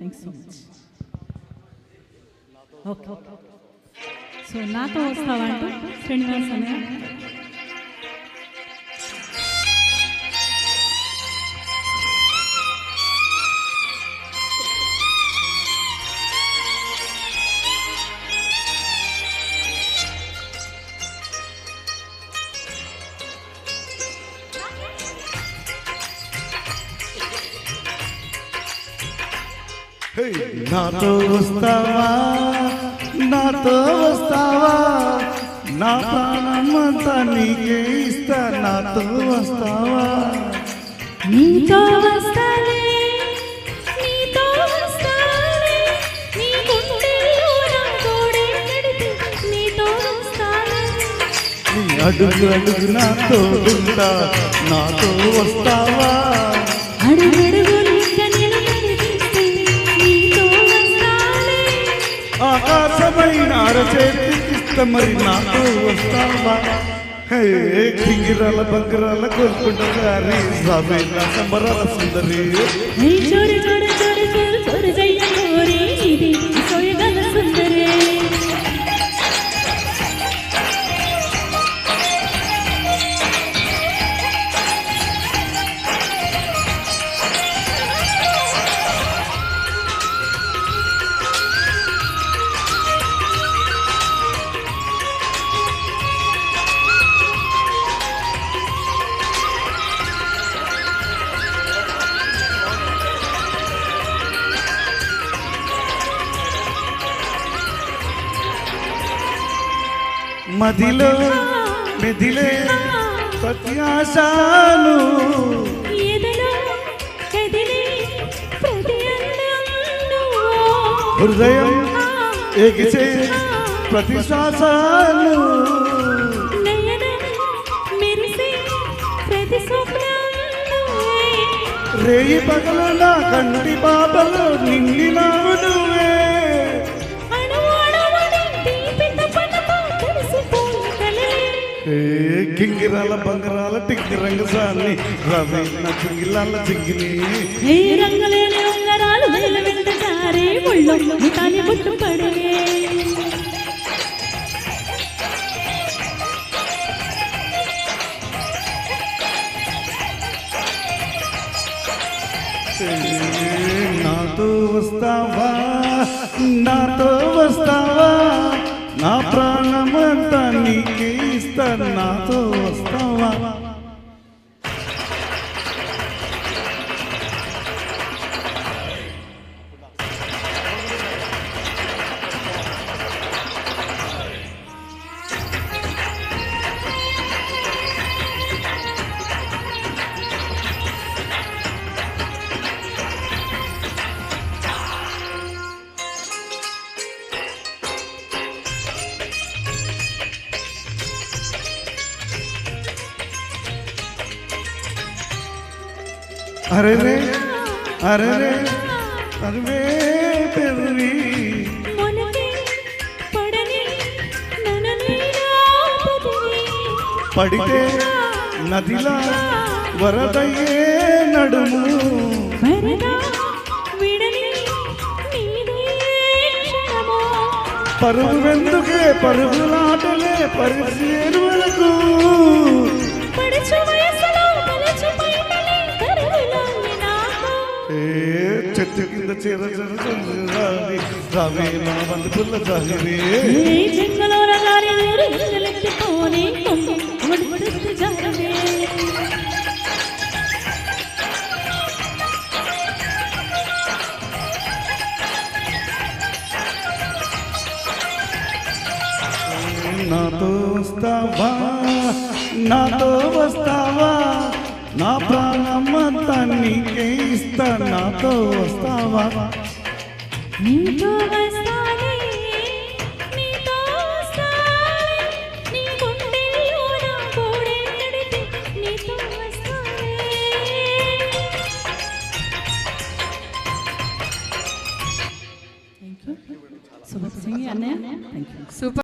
Thanks so much. Okay, so నాతో వస్తావా అంటూ శ్రీనివాస్ అన్నయ్య. నాతో వస్తావా, నాతో వస్తావా, నా ప్రాణమంతా నీకే ఇస్తా, నాతో వస్తావా. నీతో వస్తాలే, నీతో వస్తాలే, నీ గుండెల్లో నా తోడే నడిపి నీతో వస్తాలే. నీ అడుగు అడుగు నాతో ఉంటా, నాతో వస్తావా. అడుగడుగు ఆకాశమైన అరచేతికిస్త మరి నాతో వస్తావా. కింగిరాల బంగరాల కోరుకుంటారు రాబేల సంబరాల సుందరి. చోరి చోరి చోరి చోరి చోరి జయ్య కోరి ఇది సోయగల సుందరి. మదిలో మెదిలే ప్రత్యాశాలు, హృదయం ఎగిసే ప్రతి శ్వాసాలు, రేయి పగలు నా కంటి బాబలు నిండినావు నువ్వే. కింగిరాల బంగరాల టింగి రంగసాన్ని రవీణ చింగిలాల చింగిని. రంగులేని ఉంగరాలు వేల వెంట జారే ముళ్ళు ముఠాని బుట్టు పడే. నాతో వస్తావా, నాతో వస్తావా, నా ప్రాణమంతా నీకే ఇస్తా, నాతో వస్తావా. అరే రే అరే రే అరే పెర్రి పడితే నదిలా వరదయ్యే నడుము. పరుగు వెందుకే పరుగులాటలే పరిచేరువలకు. చెట్టు కింద చీర రావి రావి నా వంద పుల్ల జాగిరి. నాతో వస్తావా, నాతో వస్తావా, నా ప్రాణమంతా నీకే ఇస్తా, నాతో వస్తావా. నీతో వస్తావా.